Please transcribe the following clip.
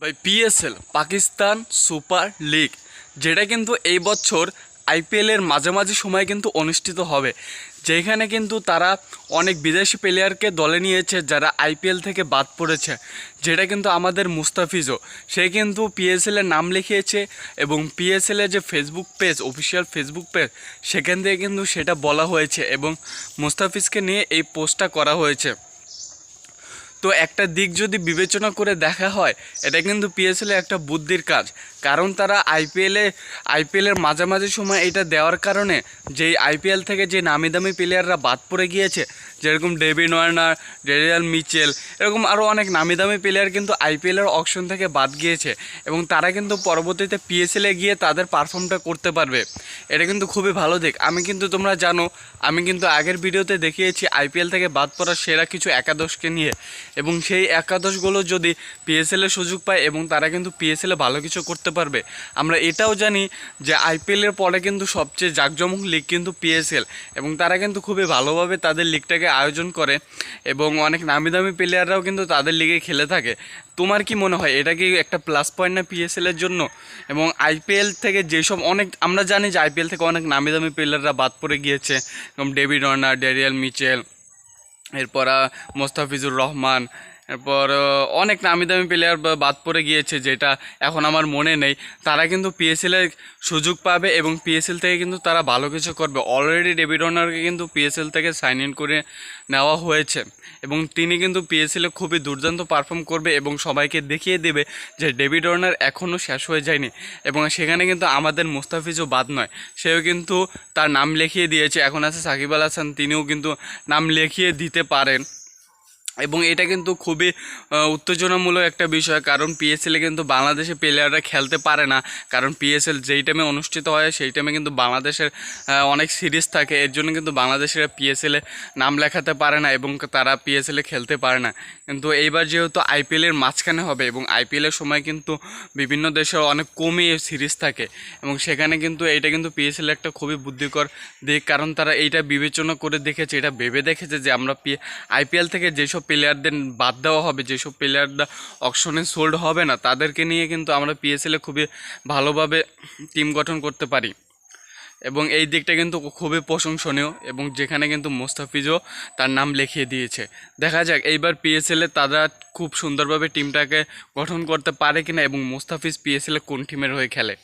ভাই PSL Pakistan super league যেটা কিন্তু এই বছর আইপিএলের মাঝামাঝি সময় কিন্তু অনুষ্ঠিত হবে, যেখানে কিন্তু তারা অনেক বিদেশি প্লেয়ারকে দলে নিয়েছে যারা আইপিএল থেকে বাদ পড়েছে। যেটা কিন্তু আমাদের মুস্তাফিজও, সে কিন্তু পিএসএলের নাম লিখিয়েছে এবং পিএসএলের যে Facebook page, official Facebook page, সেখান থেকে কিন্তু সেটা বলা হয়েছে এবং মুস্তাফিজকে নিয়ে এই পোস্টটা করা হয়েছে। তো একটা দিক যদি বিবেচনা করে দেখা হয়, এটা কিন্তু পিএসএলের একটা বুদ্ধির কাজ, কারণ তারা আইপিএলের মাঝামাঝি সময় এটা দেওয়ার কারণে যেই আইপিএল থেকে যে নামি দামি প্লেয়াররা বাদ পড়ে গিয়েছে, যেরকম ডেভিড ওয়ার্নার, ডেরিয়াল মিচেল, এরকম আরও অনেক নামি দামি প্লেয়ার কিন্তু আইপিএলের অকশন থেকে বাদ গিয়েছে এবং তারা কিন্তু পরবর্তীতে পিএসএলে গিয়ে তাদের পারফর্মটা করতে পারবে। এটা কিন্তু খুবই ভালো দিক। তোমরা জানো, আমি কিন্তু আগের ভিডিওতে দেখিয়েছি আইপিএল থেকে বাদ পড়া সেরা কিছু একাদশকে নিয়ে, এবং সেই একাদশগুলো যদি পিএসএলে সুযোগ পায় এবং তারা কিন্তু পিএসএলে ভালো কিছু করতে পারবে। আমরা এটাও জানি যে আইপিএলের পরে কিন্তু সবচেয়ে জাঁকজমক লিগ কিন্তু পিএসএল, এবং তারা কিন্তু খুবই ভালোভাবে তাদের লিগটাকে আয়োজন করে এবং অনেক নামি দামি প্লেয়াররাও কিন্তু তাদের লিগে খেলে থাকে। তোমার কি মনে হয়, এটা কি একটা প্লাস পয়েন্ট না পিএসএলের জন্য? এবং আইপিএল থেকে যেসব আমরা জানি যে আইপিএল থেকে অনেক নামি দামি প্লেয়াররা বাদ পড়ে গিয়েছে, যেমন ডেভিড ওয়ার্নার, ডেরিয়াল মিচেল, এরপর মোস্তাফিজুর রহমান, এরপর অনেক নামি দামি প্লেয়ার বাদ পড়ে গিয়েছে, যেটা এখন আমার মনে নেই। তারা কিন্তু পিএসএলের সুযোগ পাবে এবং পিএসএল থেকে কিন্তু তারা ভালো কিছু করবে। অলরেডি ডেভিড ওয়ার্নারকে কিন্তু পিএসএল থেকে সাইন ইন করে নেওয়া হয়েছে এবং তিনি কিন্তু পিএসএলে খুবই দুর্দান্ত পারফর্ম করবে এবং সবাইকে দেখিয়ে দেবে যে ডেভিড ওয়ার্নার এখনও শেষ হয়ে যায়নি। এবং সেখানে কিন্তু আমাদের মুস্তাফিজও বাদ নয়, সেও কিন্তু তার নাম লিখিয়ে দিয়েছে। এখন আছে সাকিব আল হাসান, তিনিও কিন্তু নাম লিখিয়ে দিতে পারেন। এবং এটা কিন্তু খুবই উত্তেজনামূলক একটা বিষয়, কারণ পিএসএলে কিন্তু বাংলাদেশের প্লেয়াররা খেলতে পারে না, কারণ পিএসএল যেই টাইমে অনুষ্ঠিত হয় সেই টাইমে কিন্তু বাংলাদেশের অনেক সিরিজ থাকে। এর জন্য কিন্তু বাংলাদেশের পিএসএলে নাম লেখাতে পারে না এবং তারা পিএসএলে খেলতে পারে না। কিন্তু এইবার যেহেতু আইপিএলের মাঝখানে হবে এবং আইপিএলের সময় কিন্তু বিভিন্ন দেশের অনেক কমই সিরিজ থাকে, এবং সেখানে কিন্তু এইটা কিন্তু পিএসএলের একটা খুবই বুদ্ধিকর দিক, কারণ তারা এইটা বিবেচনা করে দেখেছে, এটা ভেবে দেখেছে যে আমরা আইপিএল থেকে যেসব প্লেয়ারদের বাদ দেওয়া হবে, যেসব প্লেয়াররা অকশনে সোল্ড হবে না, তাদেরকে নিয়ে কিন্তু আমরা পিএসএলে খুবই ভালোভাবে টিম গঠন করতে পারি। এবং এই দিকটা কিন্তু খুবই প্রশংসনীয়, এবং যেখানে কিন্তু মুস্তাফিজও তার নাম লিখিয়ে দিয়েছে। দেখা যাক এইবার পিএসএলে তারা খুব সুন্দরভাবে টিমটাকে গঠন করতে পারে কিনা এবং মুস্তাফিজ পিএসএলে কোন টিমের হয়ে খেলে।